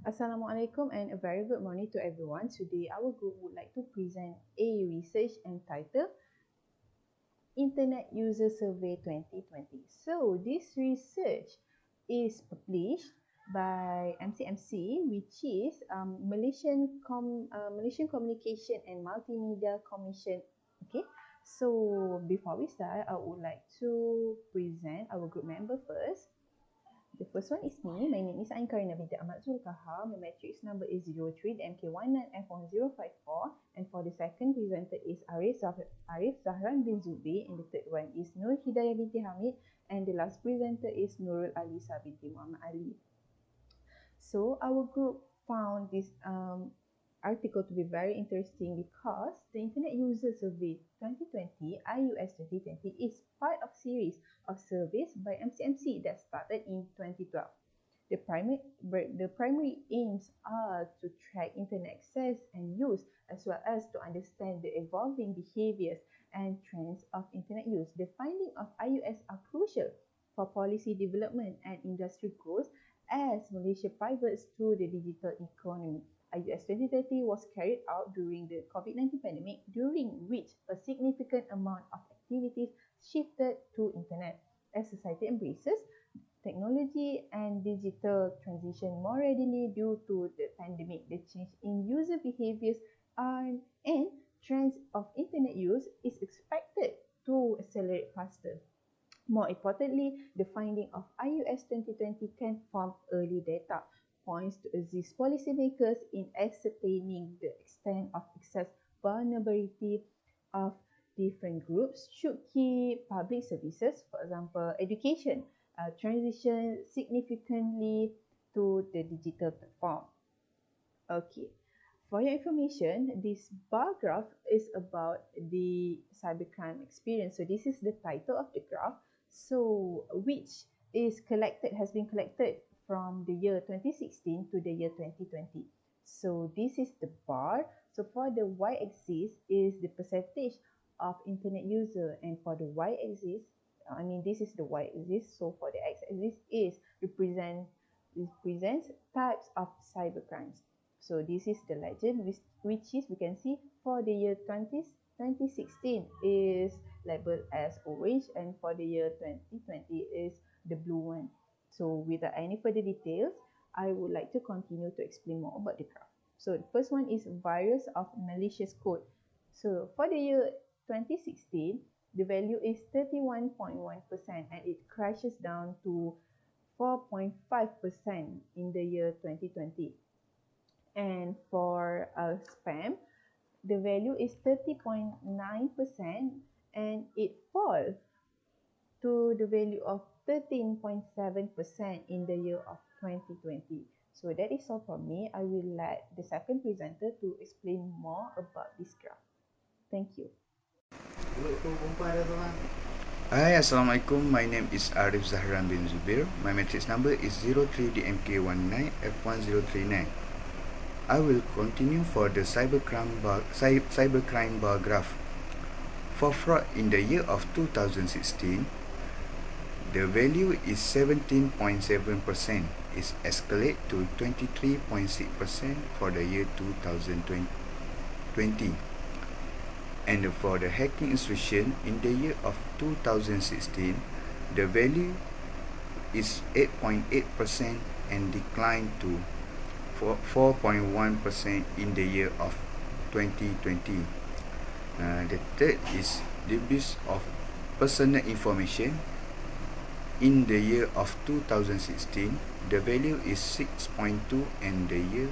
Assalamualaikum and a very good morning to everyone. Today our group would like to present a research entitled Internet User Survey 2020. So this research is published by MCMC, which is Malaysian Communication and Multimedia Commission. Okay, so before we start, I would like to present our group member first. The first one is me. My name is Qarina Bt Ahmad Dzulqahar. My matrix number is 03 MK19F1054. And for the second presenter is Arif, Zahran bin Zubir. And the third one is Nur Hidayah Bt Hamid. And the last presenter is Nurul Allysa binti Muhammad Ali. So our group found this article to be very interesting because the Internet User Survey 2020, IUS 2020, is part of series of surveys by MCMC that started in 2012. The primary aims are to track internet access and use, as well as to understand the evolving behaviors and trends of internet use. The findings of IUS are crucial for policy development and industry growth as Malaysia pivots to the digital economy. IUS 2030 was carried out during the COVID-19 pandemic, during which a significant amount of activities shifted to internet. As society embraces technology and digital transition more readily due to the pandemic, the change in user behaviors and trends of internet use is expected to accelerate faster. More importantly, the finding of IUS 2020 can form early data points to assist policymakers in ascertaining the extent of access vulnerability of different groups should key public services, for example, education, transition significantly to the digital platform. Okay. For your information, this bar graph is about the cybercrime experience. So this is the title of the graph. So which has been collected from the year 2016 to the year 2020. So this is the bar. So for the y-axis is the percentage of internet user, and for the y-axis, this is the y-axis. So for the x-axis is represents types of cybercrimes. So this is the legend, which is we can see for the year 2016 is labeled as orange, and for the year 2020 is the blue one. So without any further details, I would like to continue to explain more about the graph. So the first one is virus of malicious code. So for the year 2016, the value is 31.1% and it crashes down to 4.5% in the year 2020. And for spam, the value is 30.9% and it falls to the value of 13.7% in the year of 2020. So that is all from me. I will let the second presenter to explain more about this graph. Thank you. Hi, Assalamualaikum. My name is Arif Zahran bin Zubir. My matrix number is 03DMK19F1039. I will continue for the cybercrime bar graph. For fraud in the year of 2016, the value is 17.7%. It escalate to 23.6% for the year 2020. And for the hacking instruction in the year of 2016, the value is 8.8% and declined to 4.1% in the year of 2020. The third is the abuse of personal information. In the year of 2016, the value is 6.2%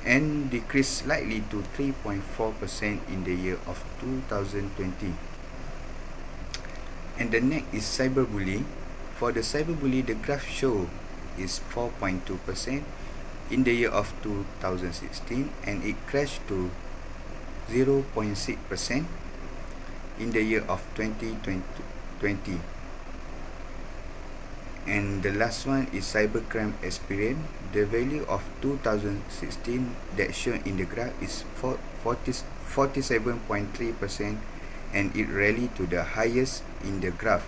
and decreased slightly to 3.4% in the year of 2020. And the next is cyberbullying. For the cyberbullying, the graph show is 4.2% in the year of 2016 and it crashed to 0.6% in the year of 2020. And the last one is cybercrime experience. The value of 2016 that shown in the graph is 47.3% and it rallied to the highest in the graph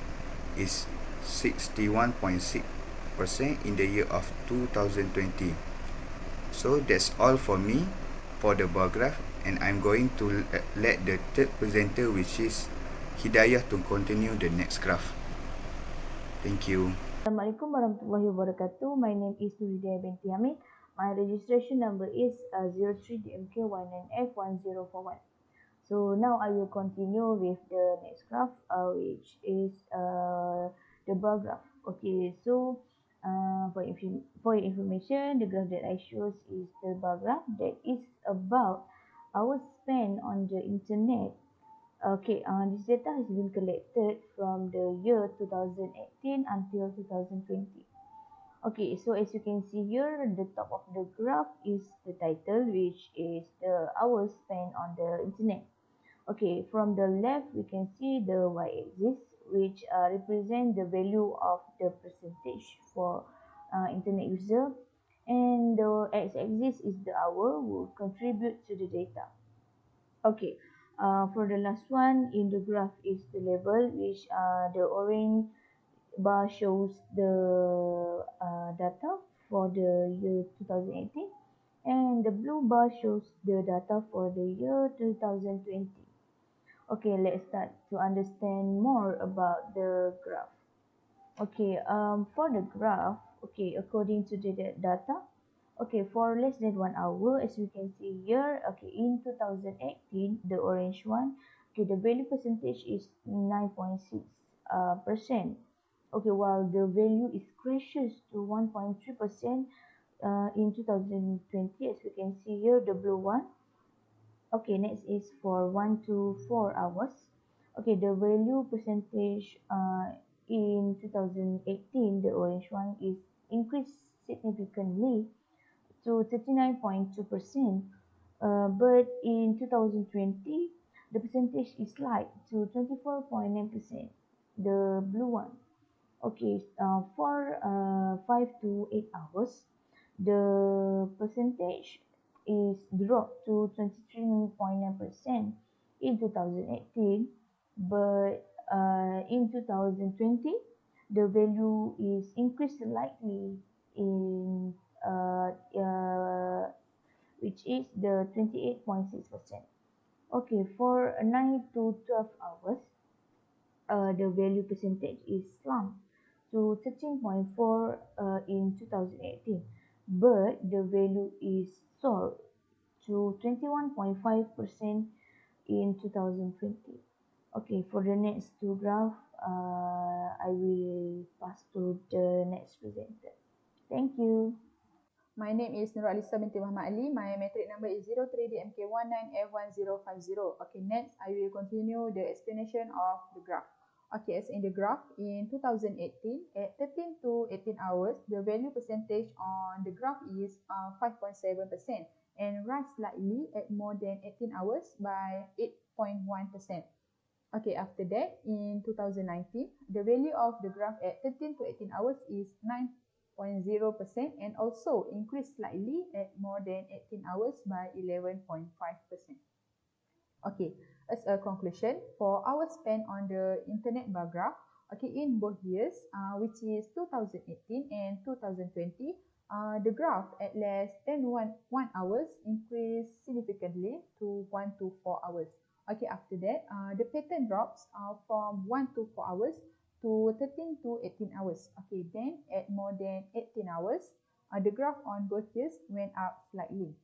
is 61.6% in the year of 2020. So that's all for me for the bar graph, and I'm going to let the third presenter, which is Hidayah, to continue the next graph. Thank you. Assalamualaikum warahmatullahi wabarakatuh. My name is Nur Hidayah Bt Hamid. My registration number is 03DMK19F1041. So now I will continue with the next graph, which is the bar graph. Okay, so for your information, the graph that I shows is the bar graph that is about hours spent on the internet. Okay, this data has been collected from the year 2018 until 2020. Okay, so as you can see here, the top of the graph is the title, which is the hours spent on the internet. Okay, from the left, we can see the y-axis, which represent the value of the percentage for internet user, and the x-axis is the hour who contribute to the data. Okay, for the last one in the graph is the level, which the orange bar shows the data for the year 2018, and the blue bar shows the data for the year 2020. Okay, let's start to understand more about the graph. Okay, for the graph, okay, according to the data, okay, for less than 1 hour, as we can see here, okay, in 2018, the orange one, okay, the value percentage is 9.6%. Okay, while the value is crashes to 1.3% in 2020, as we can see here, the blue one. Okay, next is for 1 to 4 hours. Okay, the value percentage in 2018, the orange one is increased significantly to 39.2%. But in 2020, the percentage is slight to 24.9%. The blue one. Okay, for 5 to 8 hours, the percentage is dropped to 23.9% in 2018, but in 2020, the value is increased slightly in which is the 28.6%. Okay, for 9 to 12 hours, the value percentage is slumped to 13.4 in 2018, but the value is soared to 21.5% in 2020. Okay, for the next two graph, I will pass to the next presenter. Thank you. My name is Nur Allysa binti Muhammad Ali. My metric number is 03DMK19F1050. Okay, next I will continue the explanation of the graph. Okay, as in the graph, in 2018, at 13 to 18 hours, the value percentage on the graph is 5.7% and rise slightly at more than 18 hours by 8.1%. Okay, after that, in 2019, the value of the graph at 13 to 18 hours is 9.0% and also increased slightly at more than 18 hours by 11.5%. Okay, as a conclusion, for hours spent on the internet bar graph, okay, in both years, which is 2018 and 2020, the graph at less than one hours increased significantly to 1 to 4 hours. Okay, after that, the pattern drops from 1 to 4 hours to 13 to 18 hours. Okay, then at more than 18 hours, the graph on both years went up slightly.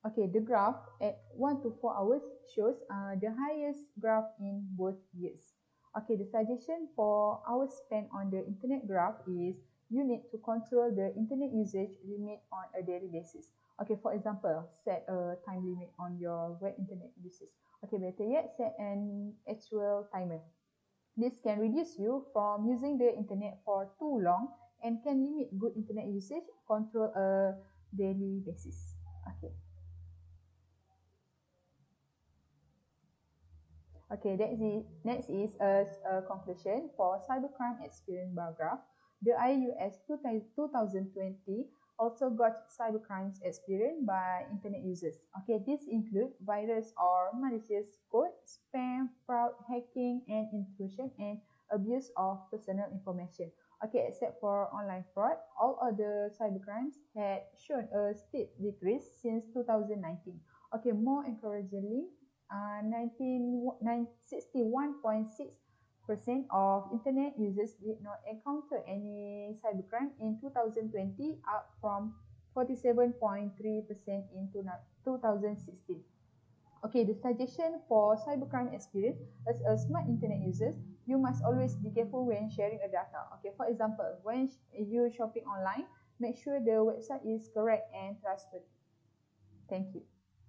Okay, the graph at 1 to 4 hours shows the highest graph in both years. Okay, the suggestion for hours spent on the internet graph is you need to control the internet usage limit on a daily basis. Okay, for example, set a time limit on your web internet usage. Okay, better yet, set an actual timer. This can reduce you from using the internet for too long and can limit good internet usage control a daily basis. Okay. Okay, next is a conclusion for cybercrime experience bar graph. The IUS 2020 also got cybercrimes experienced by internet users. Okay, these include virus or malicious code, spam, fraud, hacking, and intrusion and abuse of personal information. Okay, except for online fraud, all other cybercrimes had shown a steep decrease since 2019. Okay, more encouragingly, 61.6% of internet users did not encounter any cybercrime in 2020, up from 47.3% in 2016. Okay, the suggestion for cybercrime experience as a smart internet users, you must always be careful when sharing a data. Okay, for example, when you shopping online, make sure the website is correct and trustworthy. Thank you.